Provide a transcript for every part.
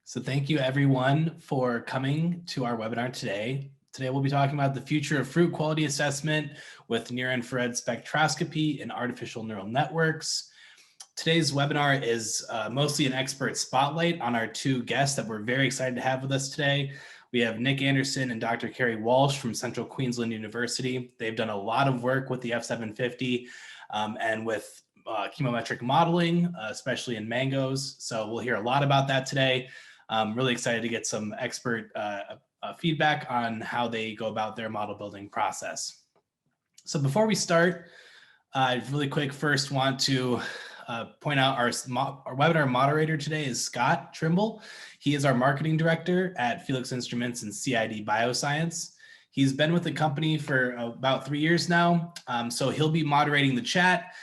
So thank you everyone for coming to our webinar today. Today we'll be talking about the future of fruit quality assessment with near-infrared spectroscopy and artificial neural networks. Today's webinar is mostly an expert spotlight on our two guests that we're very excited to have with us today. We have Nick Anderson and Dr. Kerry Walsh from Central Queensland University. They've done a lot of work with the F750 and with chemometric modeling, especially in mangoes. So we'll hear a lot about that today. I'm really excited to get some expert feedback on how they go about their model building process. So before we start, I really quick first want to point out our webinar moderator today is Scott Trimble. He is our marketing director at Felix Instruments and CID Bioscience. He's been with the company for about 3 years now, so he'll be moderating the chat.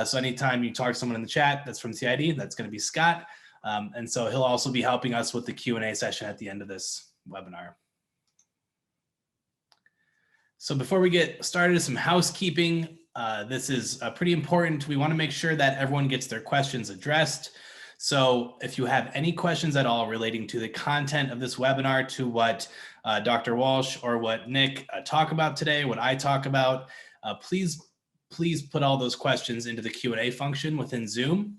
So anytime you talk to someone in the chat that's from CID, that's going to be Scott. And so he'll also be helping us with the Q&A session at the end of this webinar. So before we get started, some housekeeping. This is pretty important. We want to make sure that everyone gets their questions addressed. So if you have any questions at all relating to the content of this webinar, to what Dr. Walsh or what Nick talk about today, what I talk about, please put all those questions into the Q&A function within Zoom.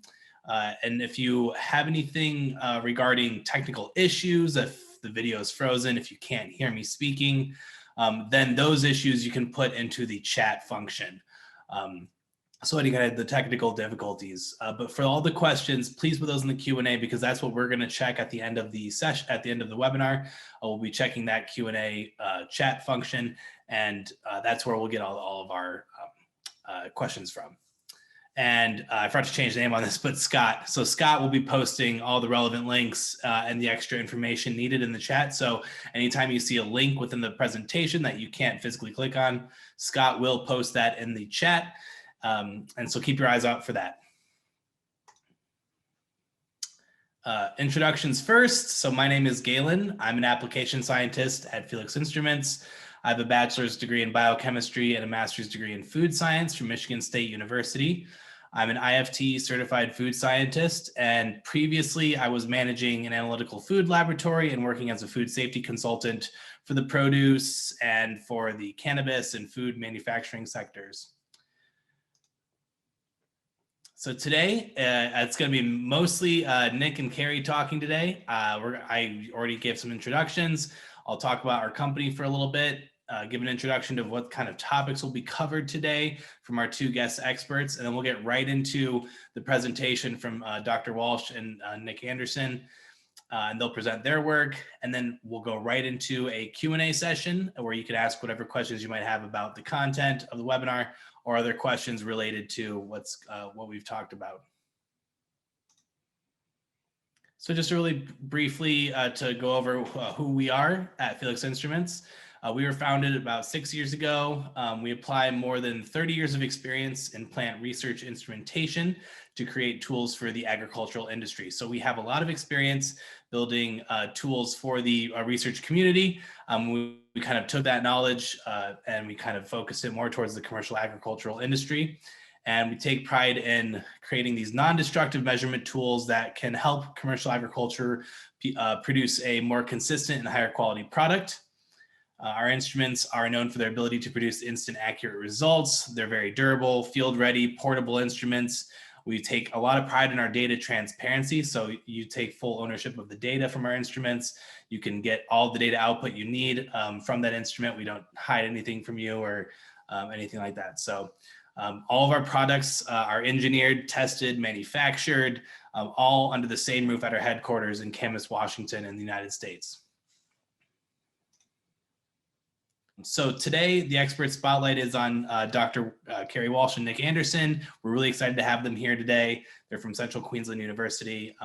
And if you have anything regarding technical issues, if the video is frozen, if you can't hear me speaking, then those issues you can put into the chat function. So any kind of the technical difficulties, but for all the questions, please put those in the Q&A because that's what we're going to check at the end of the session, at the end of the webinar. We'll be checking that Q&A chat function, and that's where we'll get all of our questions from. And I forgot to change the name on this, but Scott. So Scott will be posting all the relevant links and the extra information needed in the chat. So anytime you see a link within the presentation that you can't physically click on, Scott will post that in the chat. And so keep your eyes out for that. Introductions first. So my name is Galen. I'm an application scientist at Felix Instruments. I have a bachelor's degree in biochemistry and a master's degree in food science from Michigan State University. I'm an IFT certified food scientist, and previously I was managing an analytical food laboratory and working as a food safety consultant for the produce and for the cannabis and food manufacturing sectors. So today, it's going to be mostly Nick and Kerry talking today. I already gave some introductions. I'll talk about our company for a little bit, give an introduction to what kind of topics will be covered today from our two guest experts, and then we'll get right into the presentation from Dr. Walsh and Nick Anderson, and they'll present their work, and then we'll go right into a Q&A session where you can ask whatever questions you might have about the content of the webinar or other questions related to what we've talked about. So just really briefly to go over who we are at Felix Instruments. We were founded about 6 years ago. We apply more than 30 years of experience in plant research instrumentation to create tools for the agricultural industry. So we have a lot of experience building tools for the research community. We kind of took that knowledge and we kind of focused it more towards the commercial agricultural industry. And we take pride in creating these non-destructive measurement tools that can help commercial agriculture produce a more consistent and higher quality product. Our instruments are known for their ability to produce instant accurate results. They're very durable, field ready, portable instruments. We take a lot of pride in our data transparency. So you take full ownership of the data from our instruments. You can get all the data output you need from that instrument. We don't hide anything from you or anything like that. So all of our products are engineered, tested, manufactured, all under the same roof at our headquarters in Camas, Washington in the United States. So today, the expert spotlight is on Dr. Kerry Walsh and Nick Anderson. We're really excited to have them here today. They're from Central Queensland University.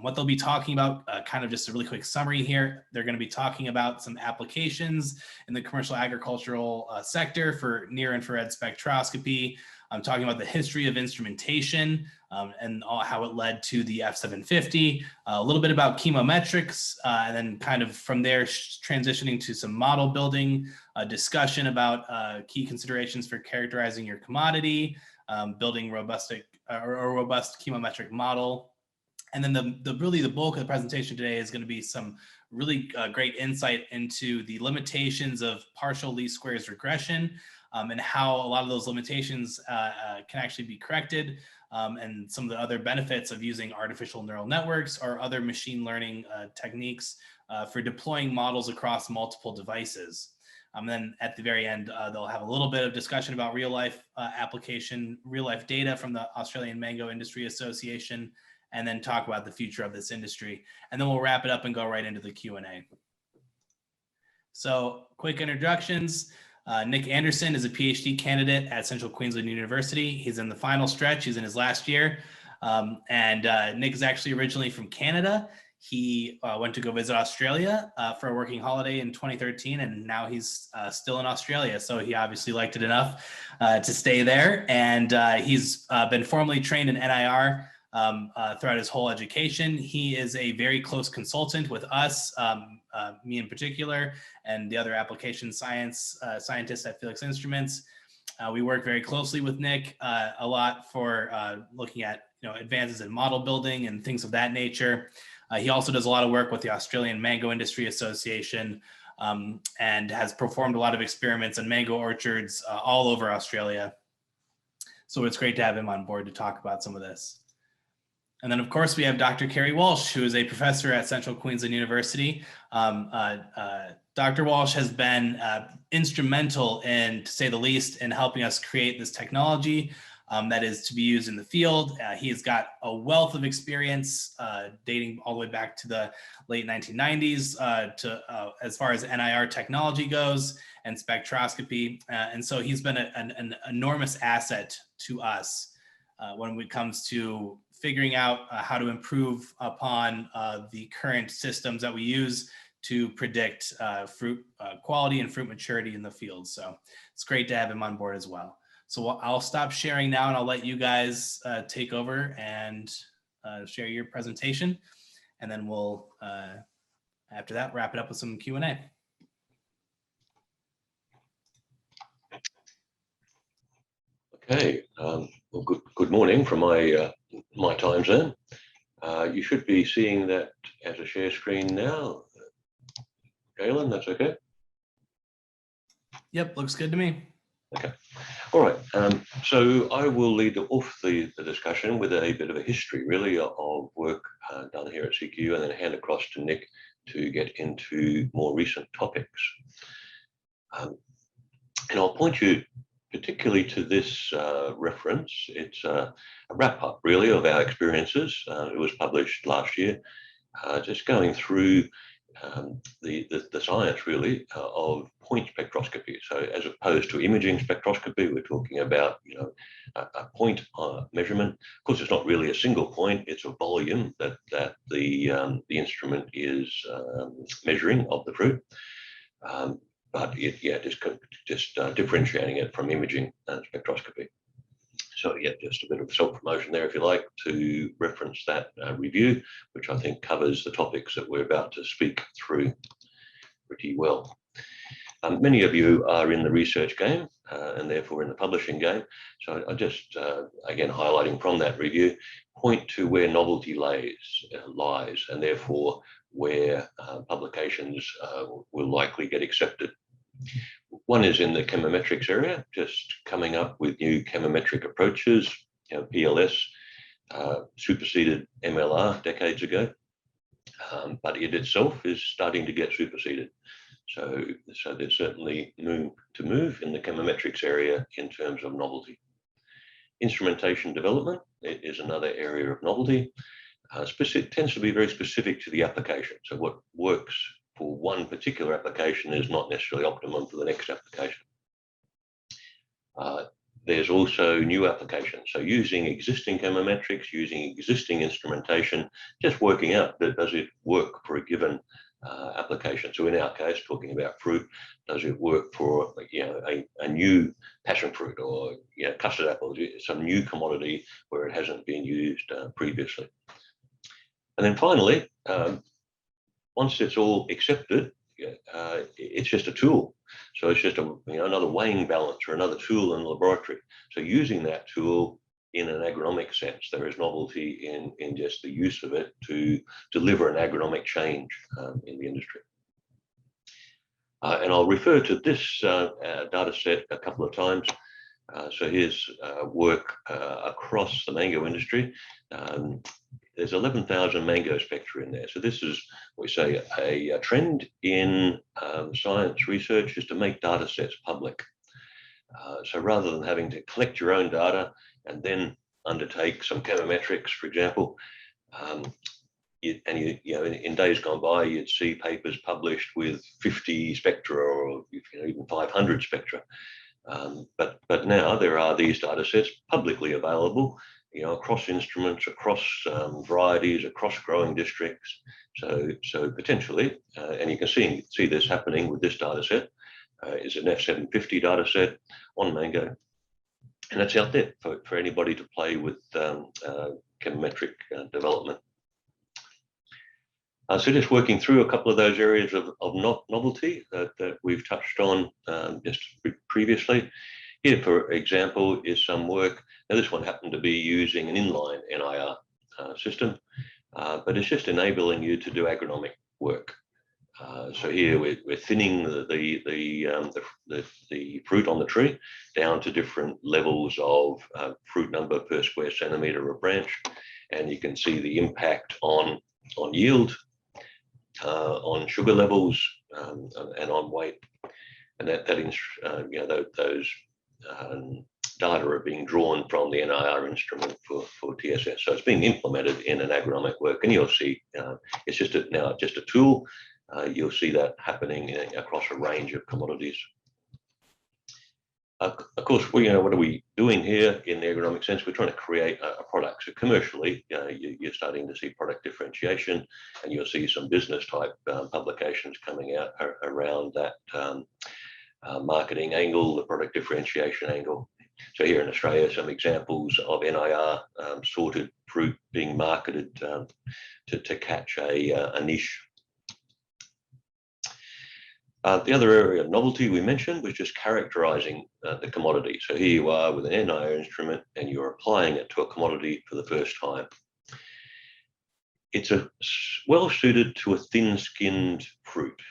What they'll be talking about, kind of just a really quick summary here. They're going to be talking about some applications in the commercial agricultural sector for near-infrared spectroscopy. I'm talking about the history of instrumentation and how it led to the F750, a little bit about chemometrics, and then kind of from there transitioning to some model building, a discussion about key considerations for characterizing your commodity, building a robust chemometric model, And then really the bulk of the presentation today is going to be some really great insight into the limitations of partial least squares regression, and how a lot of those limitations can actually be corrected, and some of the other benefits of using artificial neural networks or other machine learning techniques for deploying models across multiple devices. Then at the very end, they'll have a little bit of discussion about real life application, real life data from the Australian Mango Industry Association, and then talk about the future of this industry. And then we'll wrap it up and go right into the Q&A. So quick introductions. Nick Anderson is a PhD candidate at Central Queensland University. He's in the final stretch. He's in his last year. Nick is actually originally from Canada. He went to go visit Australia for a working holiday in 2013, and now he's still in Australia. So he obviously liked it enough to stay there. And he's been formally trained in NIR throughout his whole education. He is a very close consultant with us, me in particular, and the other application scientists at Felix Instruments. We work very closely with Nick a lot for looking at advances in model building and things of that nature. He also does a lot of work with the Australian Mango Industry Association, and has performed a lot of experiments in mango orchards all over Australia. So it's great to have him on board to talk about some of this. And then, of course, we have Dr. Kerry Walsh, who is a professor at Central Queensland University. Dr. Walsh has been instrumental in, to say the least, in helping us create this technology that is to be used in the field. He has got a wealth of experience dating all the way back to the late 1990s as far as NIR technology goes and spectroscopy. And so he's been an enormous asset to us when it comes to figuring out how to improve upon the current systems that we use to predict fruit quality and fruit maturity in the field. So it's great to have him on board as well. So I'll stop sharing now and I'll let you guys take over and share your presentation. And then we'll, after that, wrap it up with some Q&A. Okay, well, good morning from my time zone. You should be seeing that as a share screen now. Galen, that's okay? Yep, looks good to me. Okay, all right. So I will lead off the discussion with a bit of a history, really, of work done here at CQ, and then hand across to Nick to get into more recent topics. And I'll point you particularly to this reference. It's a wrap-up, really, of our experiences. It was published last year, just going through the science, really, of point spectroscopy. So as opposed to imaging spectroscopy, we're talking about, a point measurement. Of course, it's not really a single point. It's a volume that the instrument is measuring of the fruit. But just differentiating it from imaging spectroscopy. So yeah, just a bit of self-promotion there, if you like, to reference that review, which I think covers the topics that we're about to speak through pretty well. Many of you are in the research game and therefore in the publishing game. So I just, again, highlighting from that review, point to where novelty lies, and therefore where publications will likely get accepted. One is in the chemometrics area, just coming up with new chemometric approaches. PLS superseded MLR decades ago, but it itself is starting to get superseded. So there's certainly room to move in the chemometrics area in terms of novelty. Instrumentation development is another area of novelty. Tends to be very specific to the application. So what works for one particular application is not necessarily optimum for the next application. There's also new applications. So using existing chemometrics, using existing instrumentation, just working out that does it work for a given application. So in our case, talking about fruit, does it work for a new passion fruit or custard apples, some new commodity where it hasn't been used previously. And then finally, once it's all accepted, it's just a tool. So it's just another weighing balance or another tool in the laboratory. So using that tool in an agronomic sense. There is novelty in just the use of it to deliver an agronomic change in the industry. And I'll refer to this data set a couple of times. So here's work across the mango industry. There's 11,000 mango spectra in there. So this is, we say, a trend in science research is to make data sets public. So rather than having to collect your own data and then undertake some chemometrics, for example, in days gone by, you'd see papers published with 50 spectra or even 500 spectra. But now there are these data sets publicly available, across instruments, across varieties, across growing districts. So potentially, and you can see this happening with this data set, is an F750 data set on mango. And that's out there for anybody to play with chemometric development. So just working through a couple of those areas of novelty that we've touched on just previously. Here, for example, is some work. Now, this one happened to be using an inline NIR system, but it's just enabling you to do agronomic work. So here we're thinning the fruit on the tree down to different levels of fruit number per square centimeter of branch, and you can see the impact on yield, on sugar levels, and on weight, and those data are being drawn from the NIR instrument for TSS. So it's being implemented in an agronomic work, and you'll see it's just now just a tool. You'll see that happening across a range of commodities. Of course, what are we doing here in the agronomic sense? We're trying to create a product. So commercially, you're starting to see product differentiation, and you'll see some business type publications coming out around that marketing angle, the product differentiation angle. So here in Australia, some examples of NIR sorted fruit being marketed to catch a niche. The other area of novelty we mentioned was just characterizing the commodity. So here you are with an NIR instrument and you're applying it to a commodity for the first time. It's well suited to a thin-skinned fruit.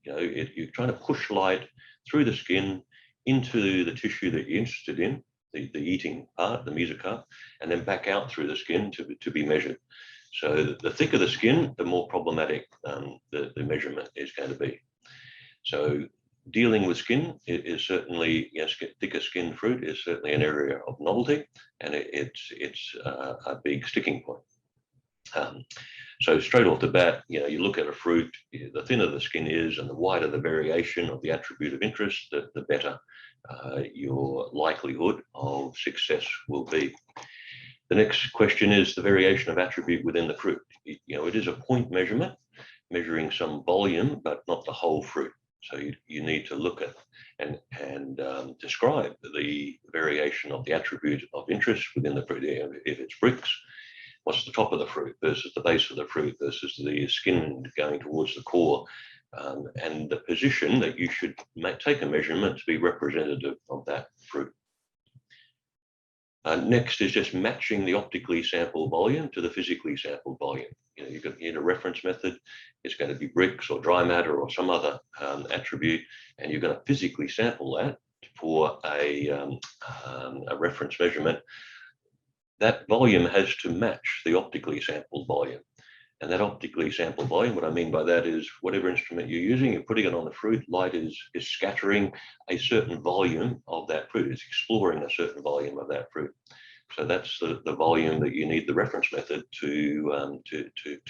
You're trying to push light through the skin into the tissue that you're interested in, the eating part, the mesocarp, and then back out through the skin to be measured. So the thicker the skin, the more problematic the measurement is going to be. So dealing with skin is certainly, thicker skin fruit is certainly an area of novelty, and it's a big sticking point. So straight off the bat, you look at a fruit, the thinner the skin is and the wider the variation of the attribute of interest, the better your likelihood of success will be. The next question is the variation of attribute within the fruit. It is a point measurement, measuring some volume, but not the whole fruit. So you need to look at and describe the variation of the attribute of interest within the fruit. If it's bricks, what's the top of the fruit versus the base of the fruit versus the skin going towards the core, and the position that you should take a measurement to be representative of that fruit. Next is just matching the optically sampled volume to the physically sampled volume. You're going to need a reference method. It's going to be bricks or dry matter or some other attribute, and you're going to physically sample that for a reference measurement. That volume has to match the optically sampled volume. And that optically sampled volume, what I mean by that is whatever instrument you're using, you're putting it on the fruit, light is scattering a certain volume of that fruit. It's exploring a certain volume of that fruit. So that's the volume that you need the reference method to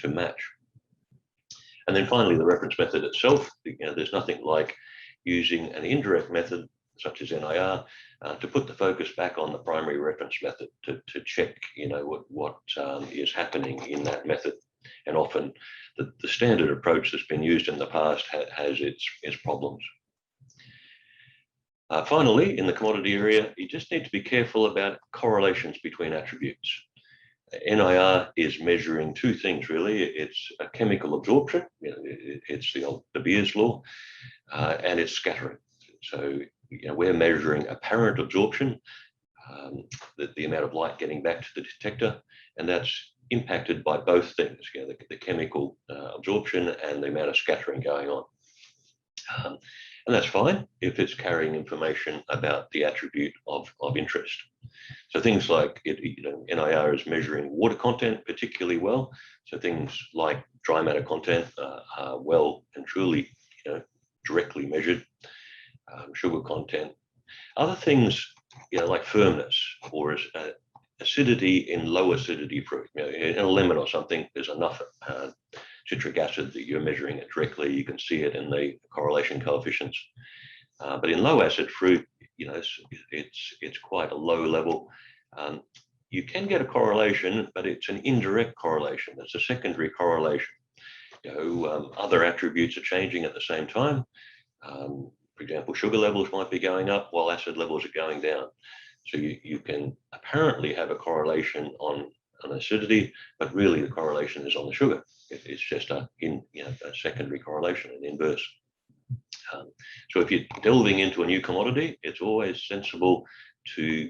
match. And then finally, the reference method itself, there's nothing like using an indirect method such as NIR to put the focus back on the primary reference method to check what is happening in that method. And often the standard approach that's been used in the past has its problems. Finally, in the commodity area, you just need to be careful about correlations between attributes. NIR is measuring two things really. It's a chemical absorption, it's the Beer's law, and it's scattering. So we're measuring apparent absorption the amount of light getting back to the detector, and that's impacted by both things, the chemical absorption and the amount of scattering going on. And that's fine if it's carrying information about the attribute of interest. So things like NIR is measuring water content particularly well. So things like dry matter content are well and truly directly measured. Sugar content. Other things like firmness or acidity in low acidity fruit. In a lemon or something, there's enough citric acid that you're measuring it directly. You can see it in the correlation coefficients. But in low acid fruit, it's quite a low level. You can get a correlation, but it's an indirect correlation. It's a secondary correlation. Other attributes are changing at the same time. For example, sugar levels might be going up while acid levels are going down. So you can apparently have a correlation on acidity, but really the correlation is on the sugar. It's just a secondary correlation, an inverse. So if you're delving into a new commodity, it's always sensible to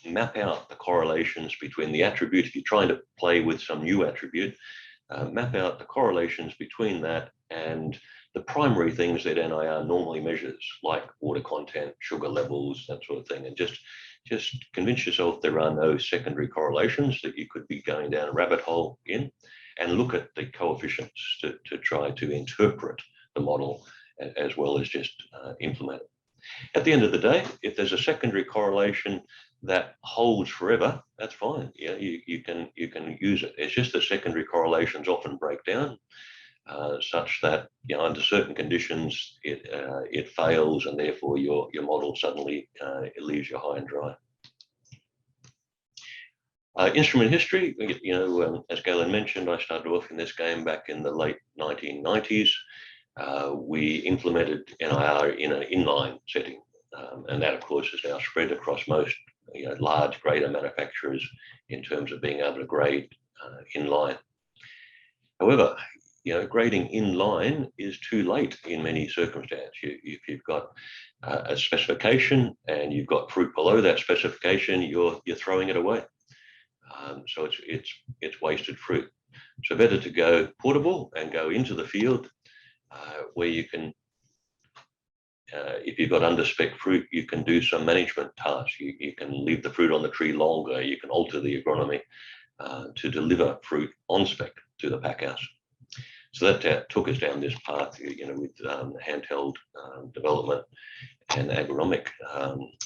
map out the correlations between the attribute. If you're trying to play with some new attribute, map out the correlations between that and the primary things that NIR normally measures, like water content, sugar levels, that sort of thing, and just convince yourself there are no secondary correlations that you could be going down a rabbit hole in, and look at the coefficients to try to interpret the model as well as just implement it. At the end of the day, if there's a secondary correlation that holds forever, that's fine. You can use it. It's just the secondary correlations often break down such that under certain conditions it fails, and therefore your model suddenly it leaves you high and dry. Instrument history, as Galen mentioned, I started off in this game back in the late 1990s. We implemented NIR in an inline setting, and that of course is now spread across most large grader manufacturers in terms of being able to grade inline. However, grading inline is too late in many circumstances. If you've got a specification and you've got fruit below that specification, you're throwing it away. So it's wasted fruit. So better to go portable and go into the field where you can, if you've got under-spec fruit, you can do some management tasks. You can leave the fruit on the tree longer. You can alter the agronomy to deliver fruit on spec to the pack house. So that took us down this path, with handheld development and agronomic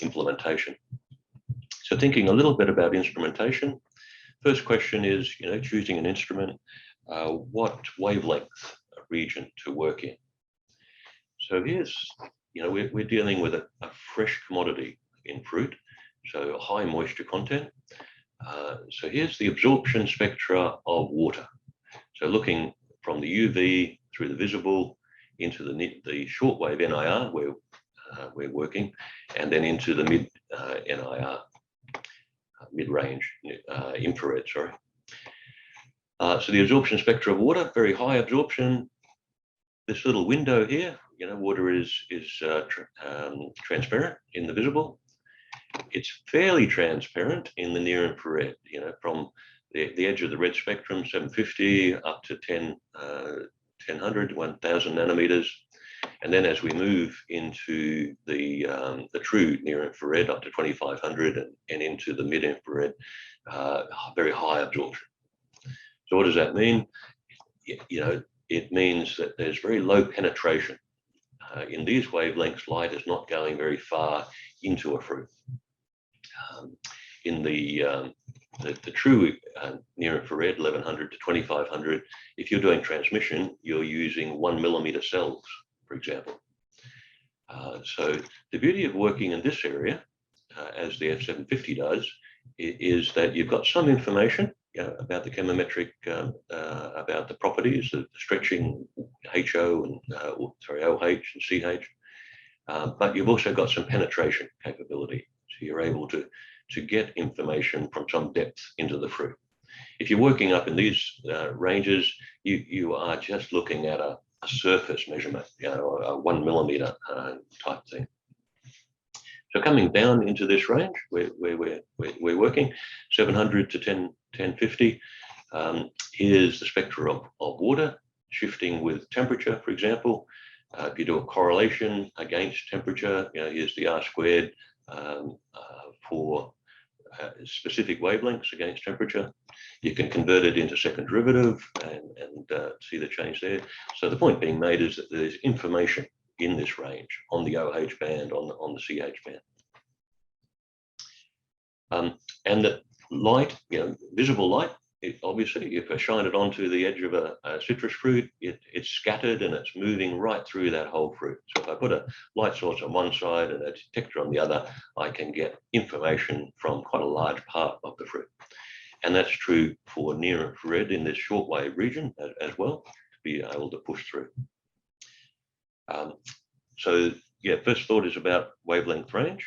implementation. So thinking a little bit about instrumentation, first question is, choosing an instrument, what wavelength region to work in. So here's, we're dealing with a fresh commodity in fruit, so high moisture content. So here's the absorption spectra of water. So looking from the UV through the visible into the shortwave NIR where we're working, and then into the mid-NIR, mid-range infrared, sorry. So the absorption spectra of water, very high absorption. This little window here, water is transparent in the visible. It's fairly transparent in the near infrared, from the edge of the red spectrum, 750 up to 1000, 1000 nanometers. And then as we move into the true near infrared up to 2500 and into the mid infrared, very high absorption. So what does that mean? It means that there's very low penetration. In these wavelengths, light is not going very far into a fruit. In the true near infrared, 1100 to 2500, if you're doing transmission, you're using 1 millimeter cells, for example. So the beauty of working in this area, as the F750 does, is that you've got some information about the chemometric, about the properties, the stretching HO and OH and CH, but you've also got some penetration capability. So you're able to get information from some depth into the fruit. If you're working up in these ranges, you are just looking at a surface measurement, a 1 millimeter type thing. So coming down into this range where we're working, 700 to 1050, here's the spectra of water shifting with temperature, for example. If you do a correlation against temperature, here's the R squared for specific wavelengths against temperature. You can convert it into second derivative and see the change there. So the point being made is that there's information in this range on the OH band, on the CH band. And the light, visible light, obviously, if I shine it onto the edge of a citrus fruit, it's scattered and it's moving right through that whole fruit. So if I put a light source on one side and a detector on the other, I can get information from quite a large part of the fruit. And that's true for near infrared in this shortwave region as well, to be able to push through. So yeah, first thought is about wavelength range.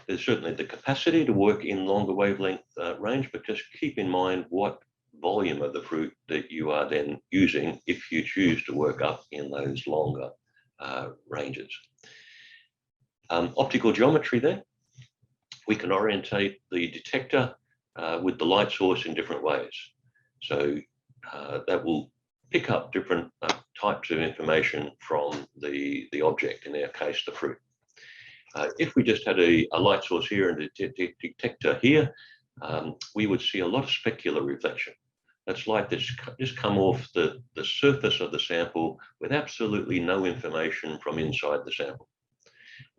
There's certainly the capacity to work in longer wavelength range, but just keep in mind what volume of the fruit that you are then using if you choose to work up in those longer ranges. Optical geometry then, we can orientate the detector with the light source in different ways. So that will pick up different types of information from the object, in our case, the fruit. If we just had a light source here and a detector here, we would see a lot of specular reflection. That's light that's just come off the surface of the sample with absolutely no information from inside the sample.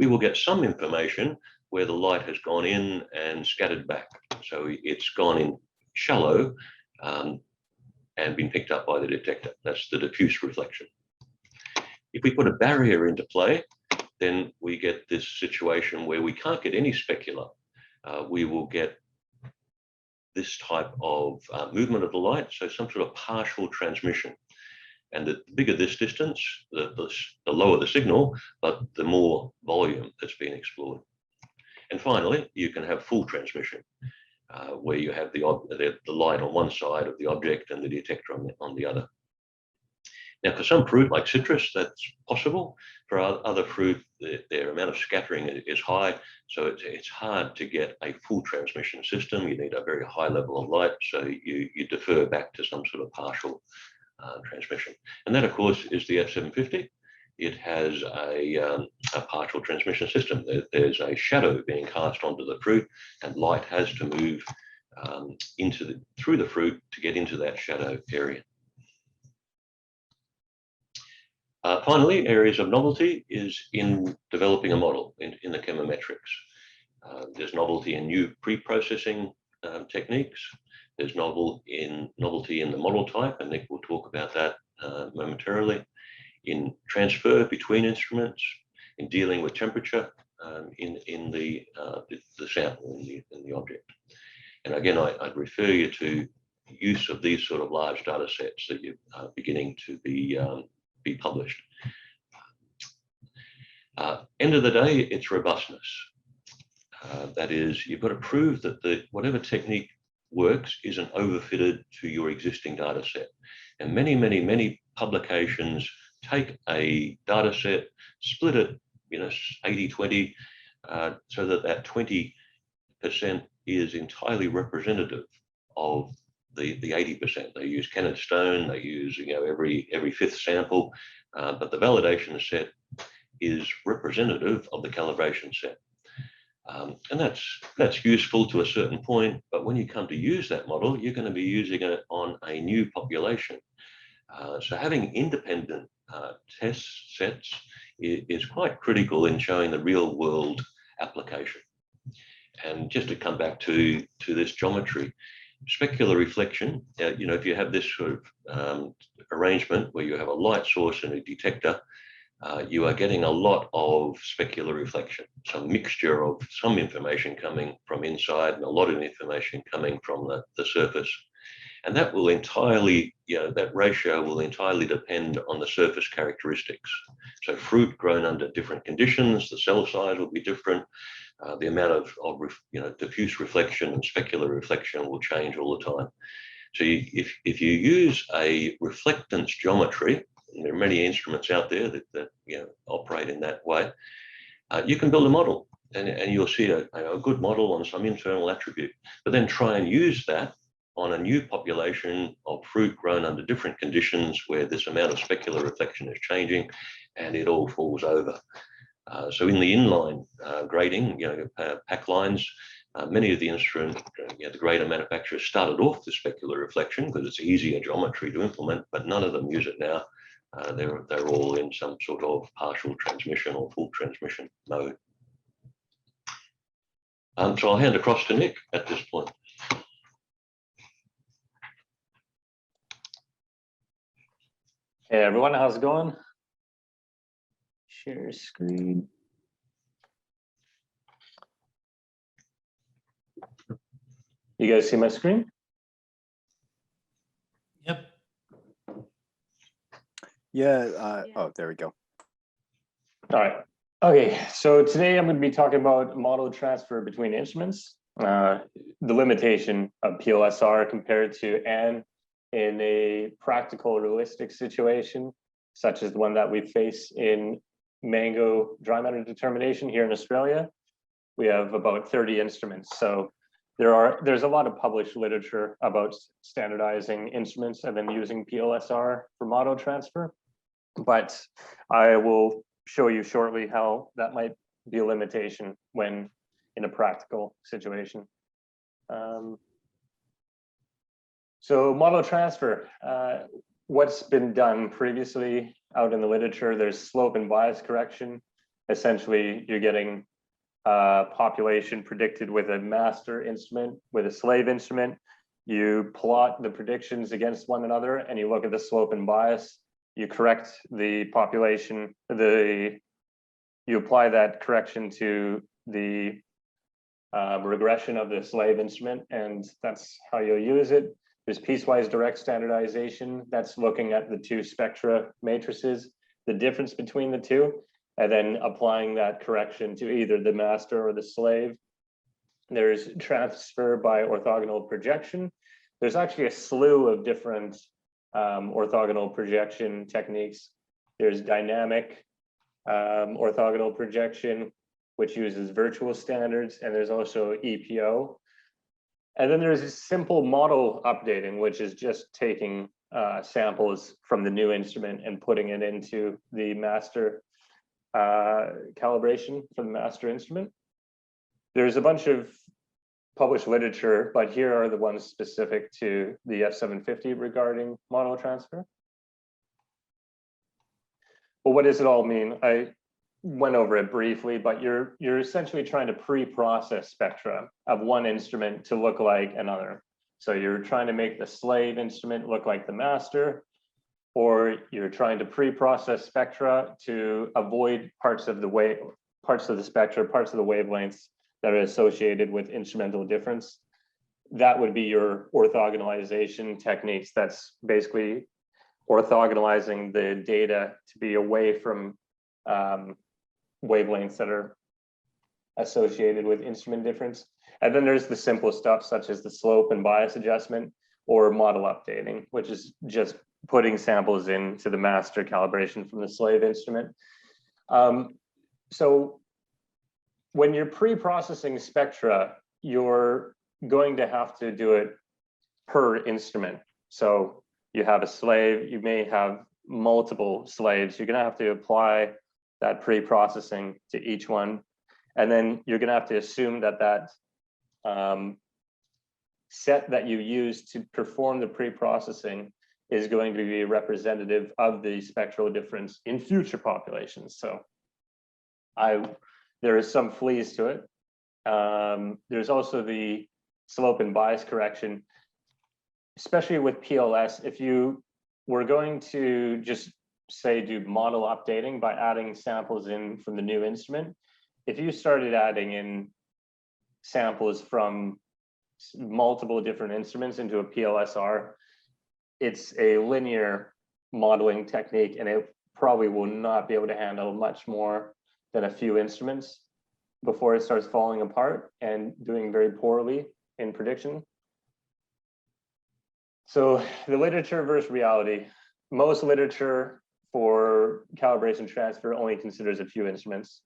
We will get some information where the light has gone in and scattered back. So it's gone in shallow and been picked up by the detector. That's the diffuse reflection. If we put a barrier into play, then we get this situation where we can't get any specular. We will get this type of movement of the light, so some sort of partial transmission. And the bigger this distance, the lower the signal, but the more volume that's being explored. And finally, you can have full transmission, where you have the light on one side of the object and the detector on the other. Now, for some fruit like citrus, that's possible. For other fruit, their amount of scattering is high, so it's hard to get a full transmission system. You need a very high level of light, so you defer back to some sort of partial transmission. And that, of course, is the F750. It has a partial transmission system. There's a shadow being cast onto the fruit, and light has to move through the fruit to get into that shadow area. Finally, areas of novelty is in developing a model in the chemometrics. There's novelty in new pre-processing techniques. There's novelty in the model type, and Nick will talk about that momentarily. In transfer between instruments, in dealing with temperature in the sample, in the object. And again, I'd refer you to use of these sort of large data sets that you're beginning to be published. End of the day, it's robustness. That is, you've got to prove that whatever technique works isn't overfitted to your existing data set. And many publications take a data set, split it, 80-20, so that 20% is entirely representative of the 80%. They use Kennett Stone, they use every fifth sample, but the validation set is representative of the calibration set. And that's useful to a certain point, but when you come to use that model, you're going to be using it on a new population. So having independent test sets is quite critical in showing the real world application. And just to come back to this geometry, specular reflection, if you have this sort of arrangement where you have a light source and a detector, you are getting a lot of specular reflection, some mixture of some information coming from inside and a lot of information coming from the surface. And that will entirely, that ratio will entirely depend on the surface characteristics. So fruit grown under different conditions, the cell size will be different. The amount of diffuse reflection and specular reflection will change all the time. So if you use a reflectance geometry, and there are many instruments out there that operate in that way, you can build a model and you'll see a good model on some internal attribute, but then try and use that on a new population of fruit grown under different conditions where this amount of specular reflection is changing, and it all falls over. So in the inline grading, pack lines, many of the instrument, the grader manufacturers started off the specular reflection because it's easier geometry to implement, but none of them use it now. They're all in some sort of partial transmission or full transmission mode. So I'll hand across to Nick at this point. Hey everyone, how's it going? Share screen. You guys see my screen? Yep. Yeah. Oh, there we go. All right. Okay, so today I'm going to be talking about model transfer between instruments, the limitation of PLSR compared to N in a practical, realistic situation, such as the one that we face in mango dry matter determination here in Australia. We have about 30 instruments. So there's a lot of published literature about standardizing instruments and then using PLSR for model transfer. But I will show you shortly how that might be a limitation when in a practical situation. So model transfer, what's been done previously out in the literature, there's slope and bias correction. Essentially, you're getting population predicted with a master instrument, with a slave instrument. You plot the predictions against one another and you look at the slope and bias. You correct the population, you apply that correction to the regression of the slave instrument, and that's how you'll use it. There's piecewise direct standardization. That's looking at the two spectra matrices, the difference between the two, and then applying that correction to either the master or the slave. There's transfer by orthogonal projection. There's actually a slew of different orthogonal projection techniques. There's dynamic orthogonal projection, which uses virtual standards, and there's also EPO. And then there's simple model updating, which is just taking samples from the new instrument and putting it into the master calibration for the master instrument. There's a bunch of published literature, but here are the ones specific to the F750 regarding model transfer. Well, what does it all mean? I went over it briefly, but you're essentially trying to pre-process spectra of one instrument to look like another. So you're trying to make the slave instrument look like the master, or you're trying to pre-process spectra to avoid parts of the spectra, parts of the wavelengths that are associated with instrumental difference. That would be your orthogonalization techniques. That's basically orthogonalizing the data to be away from wavelengths that are associated with instrument difference. And then there's the simple stuff such as the slope and bias adjustment or model updating, which is just putting samples into the master calibration from the slave instrument. So when you're pre-processing spectra, you're going to have to do it per instrument. So you have a slave, you may have multiple slaves. You're going to have to apply that pre-processing to each one. And then you're going to have to assume that that set that you use to perform the pre-processing is going to be representative of the spectral difference in future populations. So there is some fleas to it. There's also the slope and bias correction, especially with PLS. If you were going to just say do model updating by adding samples in from the new instrument, if you started adding in samples from multiple different instruments into a PLSR, it's a linear modeling technique, and it probably will not be able to handle much more than a few instruments before it starts falling apart and doing very poorly in prediction. So the literature versus reality. Most literature for calibration transfer only considers a few instruments.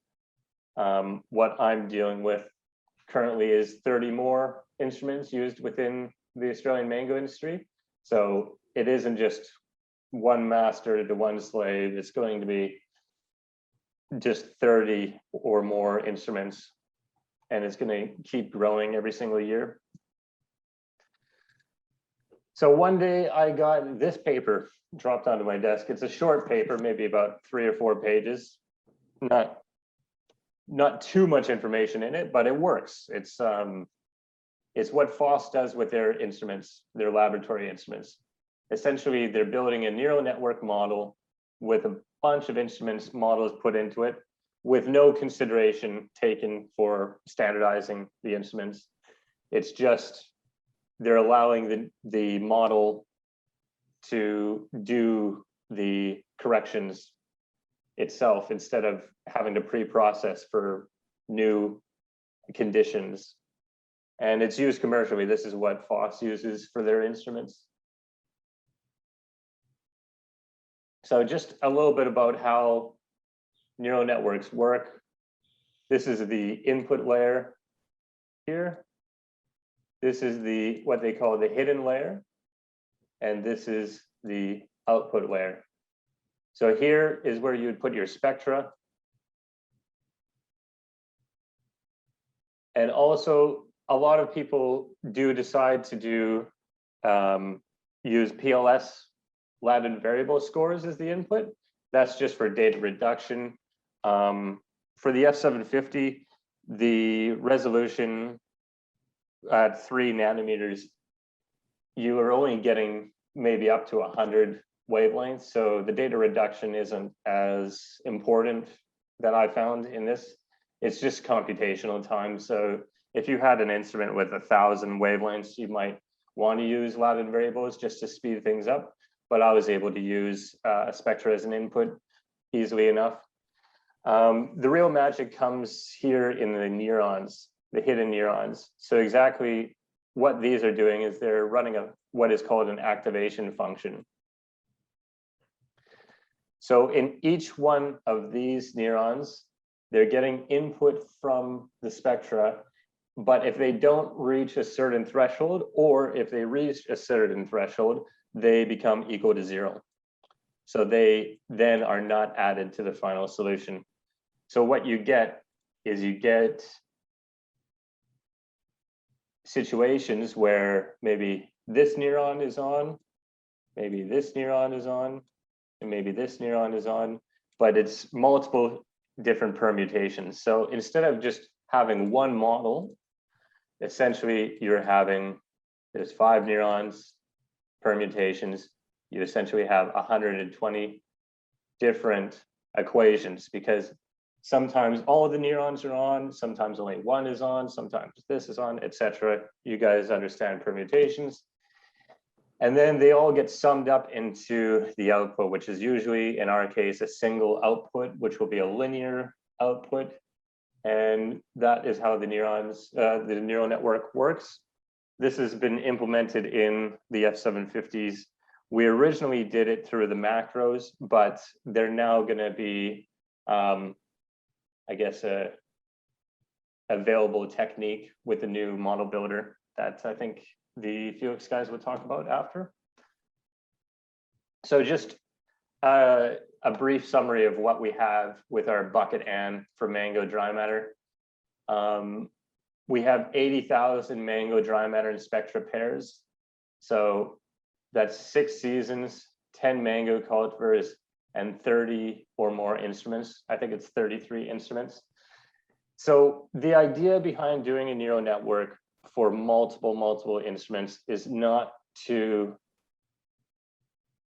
What I'm dealing with currently is 30 more instruments used within the Australian mango industry. So it isn't just one master to one slave. It's going to be just 30 or more instruments, and it's going to keep growing every single year. So one day I got this paper dropped onto my desk. It's a short paper, maybe about 3 or 4 pages. Not too much information in it, but it works. It's what FOSS does with their instruments, their laboratory instruments. Essentially, they're building a neural network model with a bunch of instruments models put into it with no consideration taken for standardizing the instruments. It's just they're allowing the model to do the corrections itself instead of having to pre-process for new conditions. And it's used commercially. This is what FOSS uses for their instruments. So just a little bit about how neural networks work. This is the input layer here. This is what they call the hidden layer. And this is the output layer. So here is where you would put your spectra. And also, a lot of people do decide to use PLS, Latin variable scores, as the input. That's just for data reduction. For the F750, the resolution at 3 nanometers, you are only getting maybe up to 100 wavelengths. So the data reduction isn't as important that I found in this. It's just computational time. So if you had an instrument with 1,000 wavelengths, you might want to use Latin variables just to speed things up. But I was able to use a spectra as an input easily enough. The real magic comes here in the neurons, the hidden neurons. So exactly what these are doing is they're running what is called an activation function. So in each one of these neurons, they're getting input from the spectra, but if they don't reach a certain threshold, or if they reach a certain threshold, they become equal to 0. So they then are not added to the final solution. So what you get is you get situations where maybe this neuron is on, maybe this neuron is on, and maybe this neuron is on, but it's multiple different permutations. So instead of just having one model, essentially there's 5 neurons, permutations. You essentially have 120 different equations, because sometimes all of the neurons are on, sometimes only one is on, sometimes this is on, etc. You guys understand permutations. And then they all get summed up into the output, which is usually, in our case, a single output, which will be a linear output. And that is how the neural network works. This has been implemented in the F750s. We originally did it through the macros, but they're now going to be, I guess, a available technique with the new model builder that I think the Felix guys will talk about after. So just a brief summary of what we have with our bucket and for mango dry matter. We have 80,000 mango dry matter and spectra pairs. So that's 6 seasons, 10 mango cultivars, and 30 or more instruments. I think it's 33 instruments. So the idea behind doing a neural network for multiple instruments is not to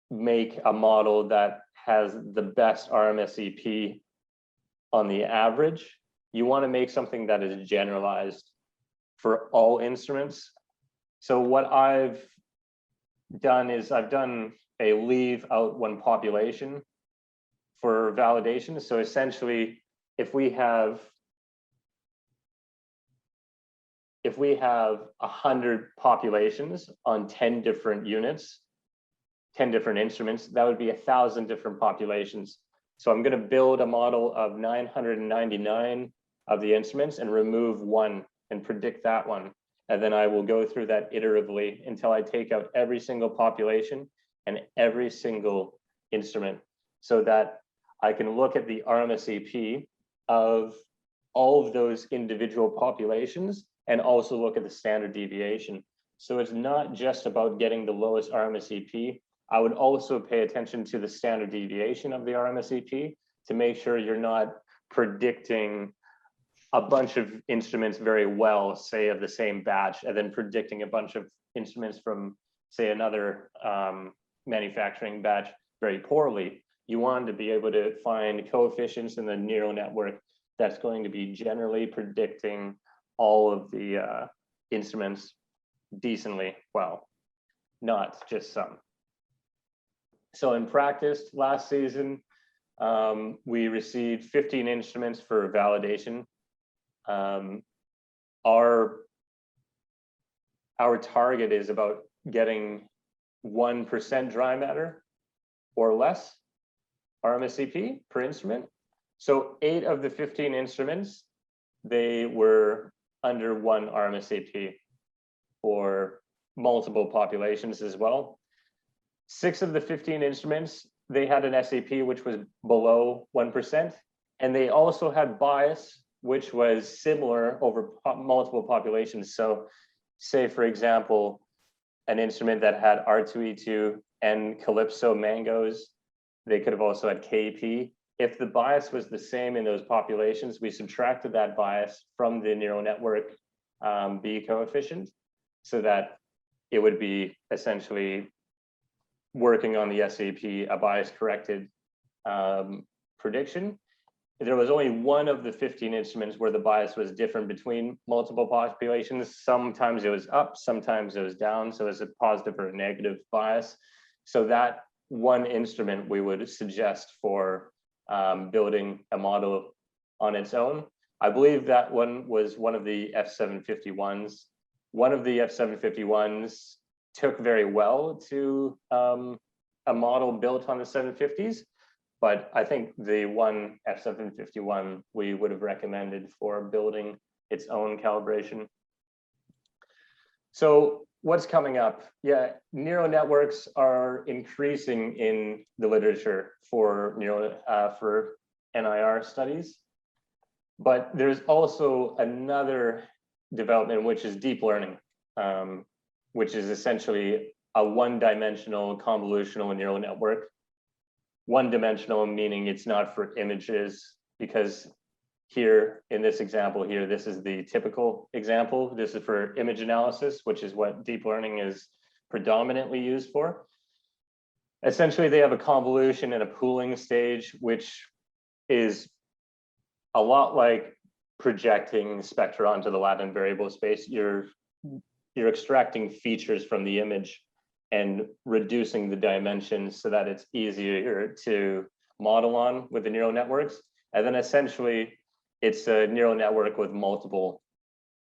make a model that has the best RMSEP on the average. You want to make something that is generalized for all instruments. So what I've done is I've done a leave out one population for validation. So essentially, if we have 100 populations on 10 different units, 10 different instruments, that would be 1,000 different populations. So I'm going to build a model of 999 of the instruments and remove one and predict that one. And then I will go through that iteratively until I take out every single population and every single instrument, so that I can look at the RMSEP of all of those individual populations and also look at the standard deviation. So it's not just about getting the lowest RMSEP. I would also pay attention to the standard deviation of the RMSEP to make sure you're not predicting a bunch of instruments very well, say of the same batch, and then predicting a bunch of instruments from, say, another manufacturing batch very poorly. You want to be able to find coefficients in the neural network that's going to be generally predicting all of the instruments decently well, not just some. So in practice, last season, we received 15 instruments for validation. Our target is about getting 1% dry matter or less RMSEP per instrument. So 8 of the 15 instruments, they were under 1 RMSEP for multiple populations as well. 6 of the 15 instruments, they had an SAP which was below 1%, and they also had bias which was similar over multiple populations. So say, for example, an instrument that had R2E2 and Calypso mangoes, they could have also had KP. If the bias was the same in those populations, we subtracted that bias from the neural network B coefficient so that it would be essentially working on the SAP, a bias corrected prediction. There was only one of the 15 instruments where the bias was different between multiple populations. Sometimes it was up, sometimes it was down. So it was a positive or a negative bias. So that one instrument we would suggest for building a model on its own. I believe that one was one of the F751s. One of the F751s took very well to a model built on the 750s. But I think the one F751 we would have recommended for building its own calibration. So what's coming up? Yeah, neural networks are increasing in the literature for NIR studies. But there's also another development, which is deep learning, which is essentially a one-dimensional convolutional neural network. One-dimensional meaning it's not for images, because here in this example here, this is the typical example. This is for image analysis, which is what deep learning is predominantly used for. Essentially, they have a convolution and a pooling stage, which is a lot like projecting spectra onto the Latin variable space. You're extracting features from the image and reducing the dimensions so that it's easier to model on with the neural networks. And then essentially, it's a neural network with multiple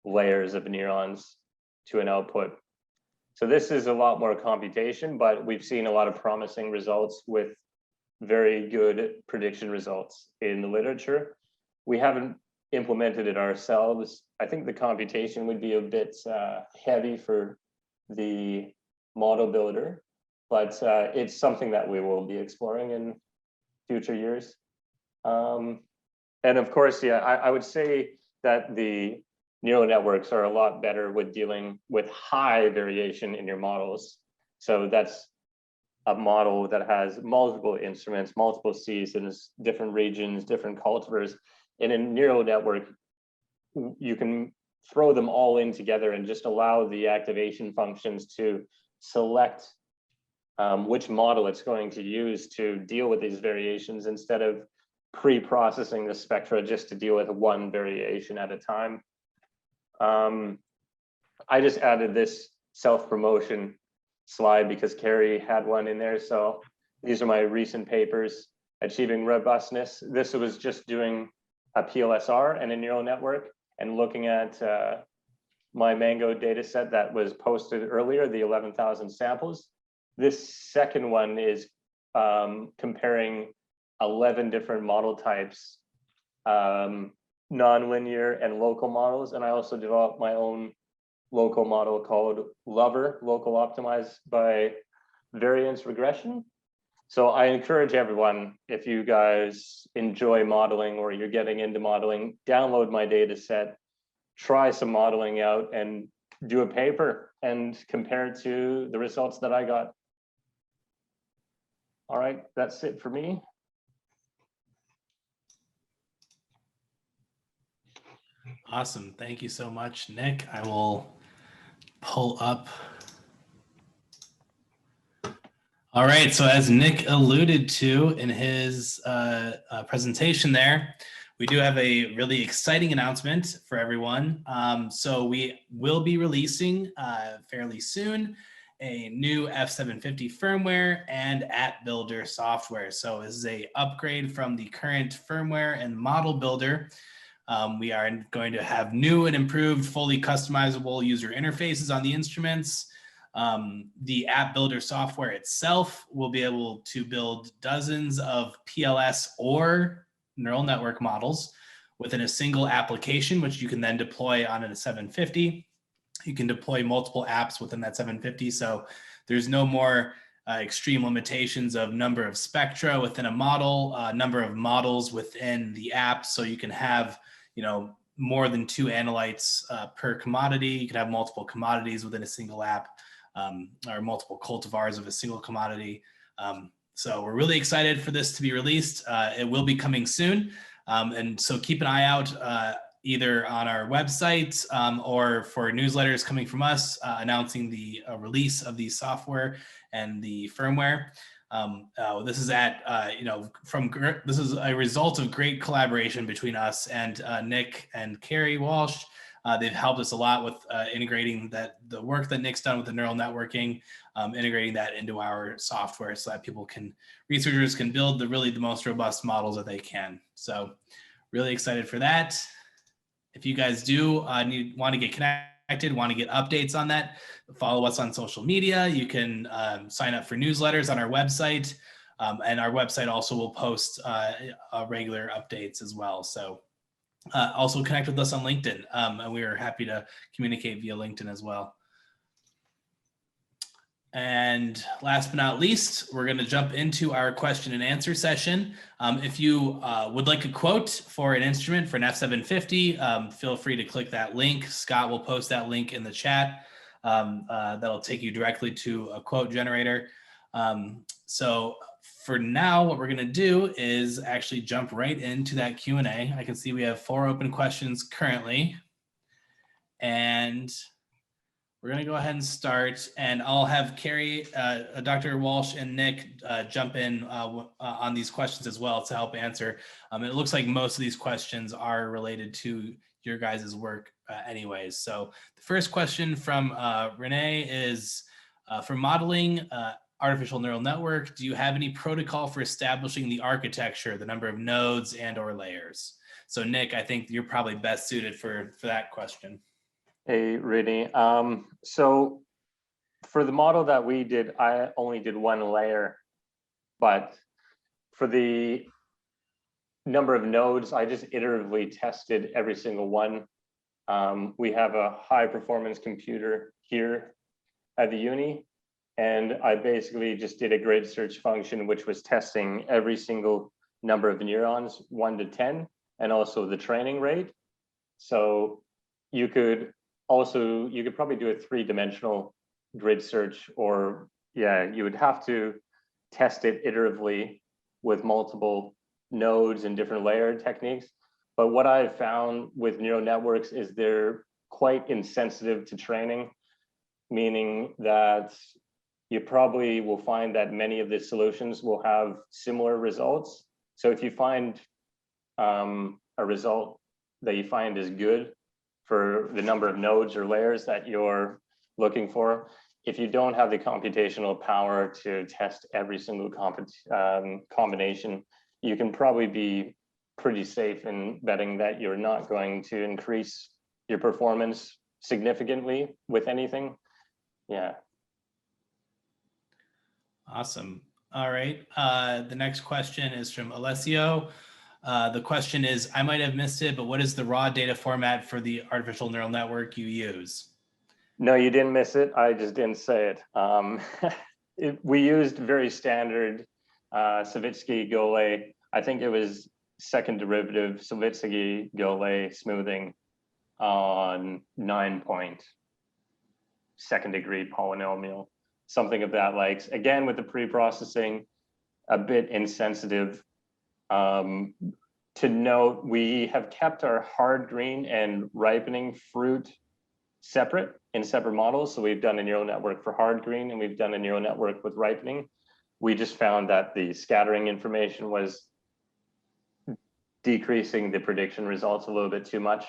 layers of neurons to an output. So this is a lot more computation, but we've seen a lot of promising results with very good prediction results in the literature. We haven't implemented it ourselves. I think the computation would be a bit heavy for the model builder, but it's something that we will be exploring in future years. And of course, yeah, I would say that the neural networks are a lot better with dealing with high variation in your models. So that's a model that has multiple instruments, multiple seasons, different regions, different cultivars. In a neural network, you can throw them all in together and just allow the activation functions to select which model it's going to use to deal with these variations instead of pre-processing the spectra just to deal with one variation at a time. I just added this self-promotion slide because Kerry had one in there. So these are my recent papers, Achieving Robustness. This was just doing a PLSR and a neural network and looking at my Mango data set that was posted earlier, the 11,000 samples. This second one is comparing 11 different model types nonlinear and local models. And I also developed my own local model called Lover, local optimized by variance regression. So I encourage everyone, if you guys enjoy modeling or you're getting into modeling, download my data set, try some modeling out and do a paper and compare it to the results that I got. All right, that's it for me. Awesome. Thank you so much, Nick. I will pull up. All right. So as Nick alluded to in his presentation there, we do have a really exciting announcement for everyone. So we will be releasing fairly soon a new F750 firmware and app builder software. So this is a upgrade from the current firmware and model builder. We are going to have new and improved, fully customizable user interfaces on the instruments. The app builder software itself will be able to build dozens of PLS or neural network models within a single application, which you can then deploy on a 750. You can deploy multiple apps within that 750. So there's no more extreme limitations of number of spectra within a model, number of models within the app. So you can have, more than 2 analytes per commodity. You can have multiple commodities within a single app, or multiple cultivars of a single commodity. So we're really excited for this to be released. It will be coming soon. And so keep an eye out either on our website or for newsletters coming from us announcing the release of the software and the firmware. This is this is a result of great collaboration between us and Nick and Kerry Walsh. They've helped us a lot with integrating the work that Nick's done with the neural networking, integrating that into our software so that researchers can build the most robust models that they can. So really excited for that. If you guys do want to get connected, want to get updates on that, follow us on social media. You can sign up for newsletters on our website, and our website also will post regular updates as well. So also connect with us on LinkedIn, and we are happy to communicate via LinkedIn as well. And last but not least, we're going to jump into our question and answer session. If you would like a quote for an instrument for an F750, feel free to click that link. Scott will post that link in the chat. That'll take you directly to a quote generator. So for now, what we're going to do is actually jump right into that Q&A. I can see we have 4 open questions currently. And we're going to go ahead and start, and I'll have Kerry, Dr. Walsh, and Nick jump in on these questions as well to help answer. It looks like most of these questions are related to your guys' work anyways. So the first question from Renee is, for modeling artificial neural network, do you have any protocol for establishing the architecture, the number of nodes and or layers? So Nick, I think you're probably best suited for that question. Hey, Renee. So for the model that we did, I only did 1 layer, but for the number of nodes, I just iteratively tested every single one. We have a high performance computer here at the uni, and I basically just did a grid search function, which was testing every single number of neurons, 1 to 10, and also the training rate. So you could probably do a 3-dimensional grid search, or you would have to test it iteratively with multiple nodes and different layer techniques. But what I've found with neural networks is they're quite insensitive to training, meaning that you probably will find that many of the solutions will have similar results. So if you find a result that you find is good for the number of nodes or layers that you're looking for, if you don't have the computational power to test every single combination, you can probably be pretty safe in betting that you're not going to increase your performance significantly with anything. Yeah. Awesome. All right. The next question is from Alessio. The question is, I might have missed it, but what is the raw data format for the artificial neural network you use? No, you didn't miss it. I just didn't say it. We used very standard Savitsky-Golay. I think it was second derivative Savitsky-Golay smoothing on 9-point second degree polynomial, something of that like. Again, with the pre-processing, a bit insensitive. To note, we have kept our hard green and ripening fruit separate in separate models. So we've done a neural network for hard green and we've done a neural network with ripening. We just found that the scattering information was decreasing the prediction results a little bit too much.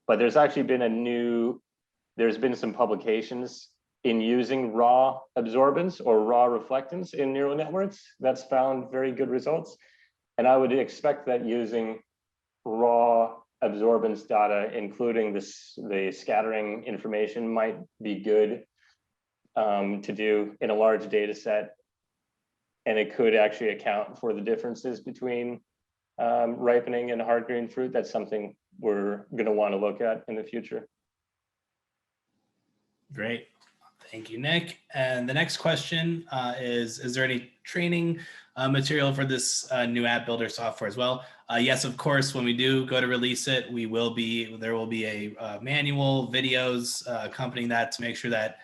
But there's actually been there's been some publications in using raw absorbance or raw reflectance in neural networks that's found very good results. And I would expect that using raw absorbance data, including the scattering information, might be good to do in a large data set. And it could actually account for the differences between ripening and hard green fruit. That's something we're going to want to look at in the future. Great. Thank you, Nick. And the next question is there any training material for this new app builder software as well? Yes, of course, when we do go to release it, there will be a manual, videos accompanying that to make sure that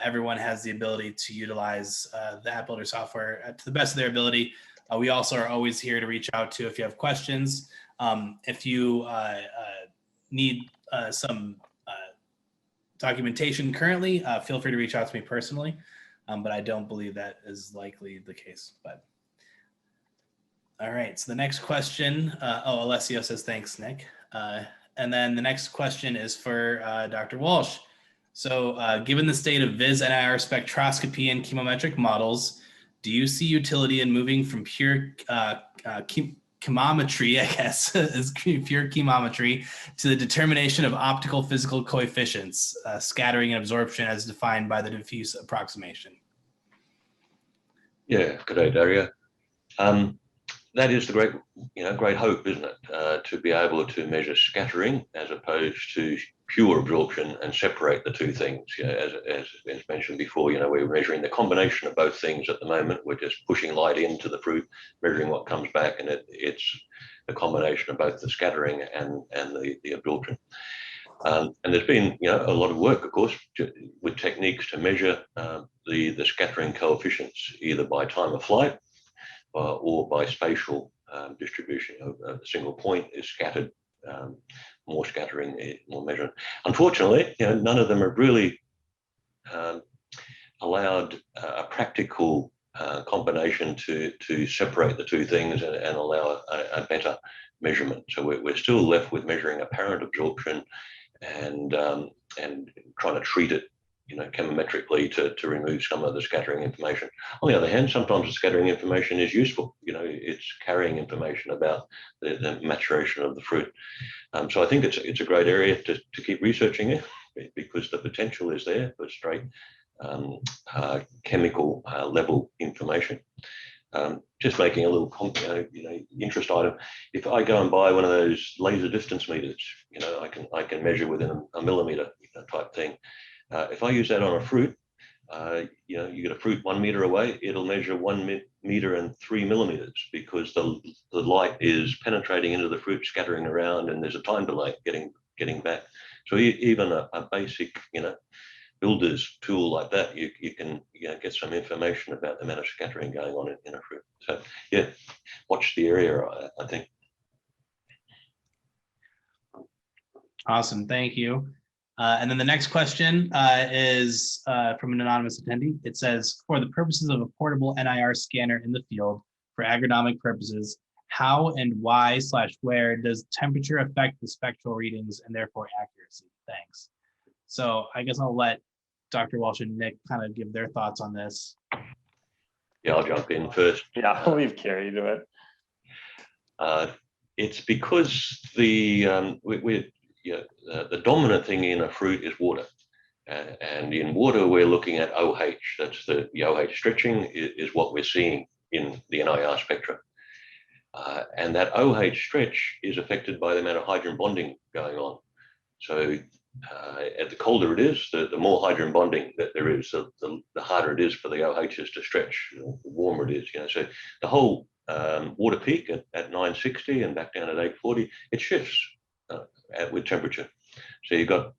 everyone has the ability to utilize the app builder software to the best of their ability. We also are always here to reach out to if you have questions. If you need some documentation currently, feel free to reach out to me personally, but I don't believe that is likely the case. But all right, so the next question, Alessio says, thanks, Nick. And then the next question is for Dr. Walsh. So given the state of Viz NIR spectroscopy and chemometric models, do you see utility in moving from pure chemometry, I guess, is pure chemometry, to the determination of optical physical coefficients, scattering and absorption as defined by the diffuse approximation? Yeah, good day, Dario. That is the great hope, isn't it? To be able to measure scattering as opposed to pure absorption and separate the two things. As mentioned before, we're measuring the combination of both things at the moment. We're just pushing light into the fruit, measuring what comes back, and it's the combination of both the scattering and the absorption. And there's been a lot of work, of course, with techniques to measure the scattering coefficients, either by time of flight or by spatial distribution. A single point is scattered, more scattering, more measurement. Unfortunately, none of them have really allowed a practical combination to separate the two things and allow a better measurement. So we're still left with measuring apparent absorption and trying to treat it chemometrically to remove some of the scattering information. On the other hand, sometimes the scattering information is useful. It's carrying information about the maturation of the fruit. So I think it's a great area to keep researching it, because the potential is there for straight chemical level information. Just making a little interest item. If I go and buy one of those laser distance meters, I can measure within a millimeter type thing. If I use that on a fruit, you get a fruit 1 meter away, it'll measure 1 meter and 3 millimeters, because the light is penetrating into the fruit, scattering around, and there's a time delay getting back. So even a basic, builder's tool like that, you can get some information about the amount of scattering going on in a fruit. So yeah, watch the area, I think. Awesome, thank you. And then the next question is from an anonymous attendee. It says, for the purposes of a portable NIR scanner in the field for agronomic purposes, how and why/where does temperature affect the spectral readings and therefore accuracy? Thanks. So I guess I'll let Dr. Walsh and Nick kind of give their thoughts on this. Yeah, I'll jump in first. Yeah, I'll leave Kerry to it. It's because the dominant thing in a fruit is water. And in water, we're looking at OH. That's the OH stretching is what we're seeing in the NIR spectra. And that OH stretch is affected by the amount of hydrogen bonding going on. So the colder it is, the more hydrogen bonding that there is, the harder it is for the OHs to stretch, the warmer it is. So the whole water peak at 960 and back down at 840, it shifts with temperature. So you've got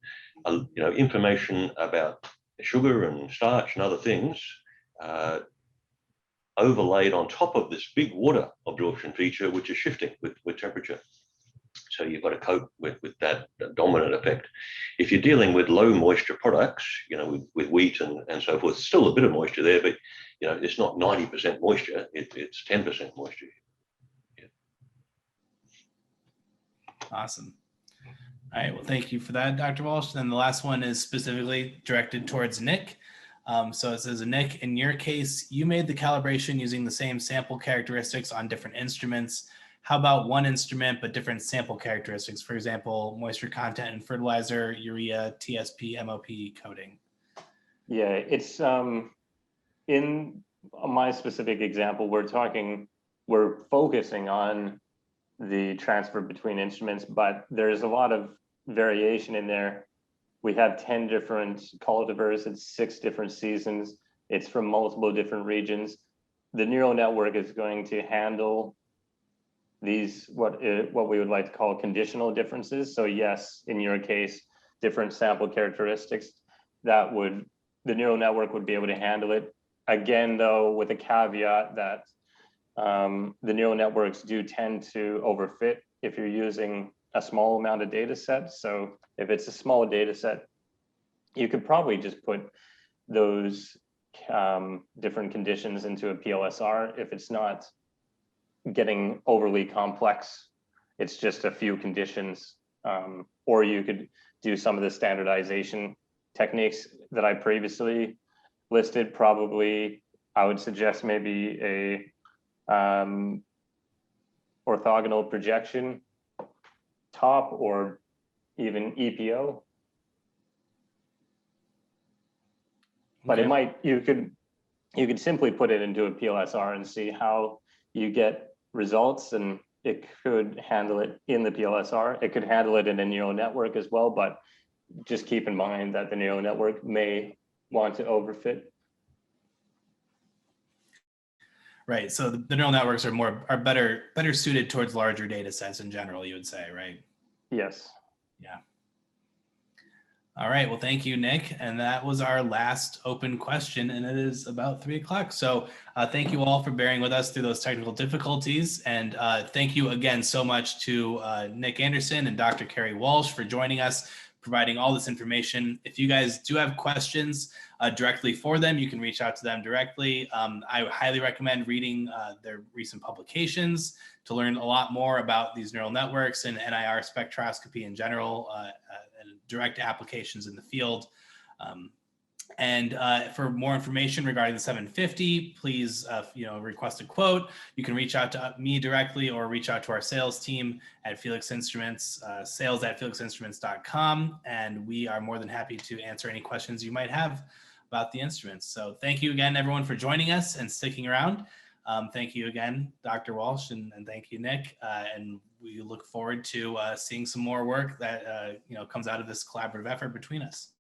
information about sugar and starch and other things overlaid on top of this big water absorption feature, which is shifting with temperature. So you've got to cope with that dominant effect. If you're dealing with low moisture products, with wheat and so forth, still a bit of moisture there, but it's not 90% moisture, it's 10% moisture. Yeah. Awesome. All right, well, thank you for that, Dr. Walsh. Then the last one is specifically directed towards Nick. So it says, Nick, in your case, you made the calibration using the same sample characteristics on different instruments. How about one instrument, but different sample characteristics? For example, moisture content in fertilizer, urea, TSP, MOP coding. Yeah, it's in my specific example, we're focusing on the transfer between instruments, but there's a lot of variation in there. We have 10 different cultivars, it's 6 different seasons. It's from multiple different regions. The neural network is going to handle these, what we would like to call conditional differences. So yes, in your case, different sample characteristics, the neural network would be able to handle it. Again, though, with a caveat that the neural networks do tend to overfit if you're using a small amount of data set. So if it's a small data set, you could probably just put those different conditions into a PLSR if it's not getting overly complex. It's just a few conditions, or you could do some of the standardization techniques that I previously listed. Probably, I would suggest maybe a orthogonal projection top or even EPO. But Okay. you could simply put it into a PLSR and see how you get results, and it could handle it in the PLSR. It could handle it in a neural network as well, but just keep in mind that the neural network may want to overfit. Right. So the neural networks are better suited towards larger data sets in general, you would say, right? Yes. Yeah. All right. Well, thank you, Nick. And that was our last open question, and it is about 3 o'clock. So thank you all for bearing with us through those technical difficulties. And thank you again so much to Nick Anderson and Dr. Kerry Walsh for joining us, providing all this information. If you guys do have questions directly for them, you can reach out to them directly. I would highly recommend reading their recent publications to learn a lot more about these neural networks and NIR spectroscopy in general, and direct applications in the field. And for more information regarding the 750, please request a quote. You can reach out to me directly or reach out to our sales team at Felix Instruments, sales@felixinstruments.com. And we are more than happy to answer any questions you might have about the instruments. So thank you again, everyone, for joining us and sticking around. Thank you again, Dr. Walsh, and thank you, Nick. And we look forward to seeing some more work that comes out of this collaborative effort between us.